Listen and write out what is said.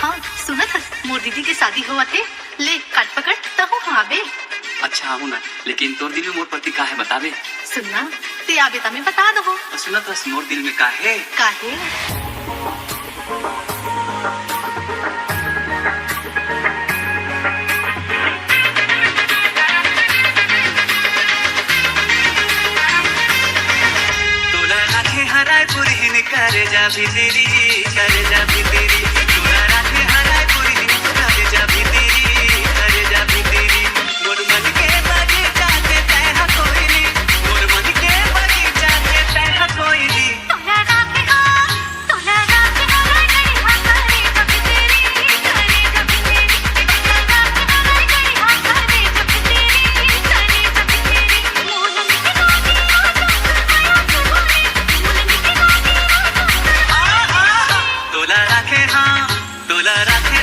हाँ सुनत हस मोर दीदी के शादी हुआ थे ले काट पकड़ तहु हाँ बे। अच्छा हूँ ना, लेकिन तोर दिल में मोर प्रति का है बतावे। सुनना ते आबे ता मैं बता दो। सुना तो मोर दिल में का है। काहे तोला राखे हराय पुरहिन करे जा भी तेरी, करे जा भी तेरी। तोला राखे हराय पुरहिन करे जा भी तेरी, करे जा भी तेरी। मोर मन के बगीचा के तह कोई नी, मोर मन के बगीचा के तह कोई नी। तोला राखे हराय गई हाँ करे जब तेरी, करे जब तेरी। तोला राखे हराय गई हाँ करे जब तेरी, करे जब तेरी। मोलन के गाती आया तो बोले, मोलन के गाती आया तो बोले। तोला राखे हाँ, तोला राखे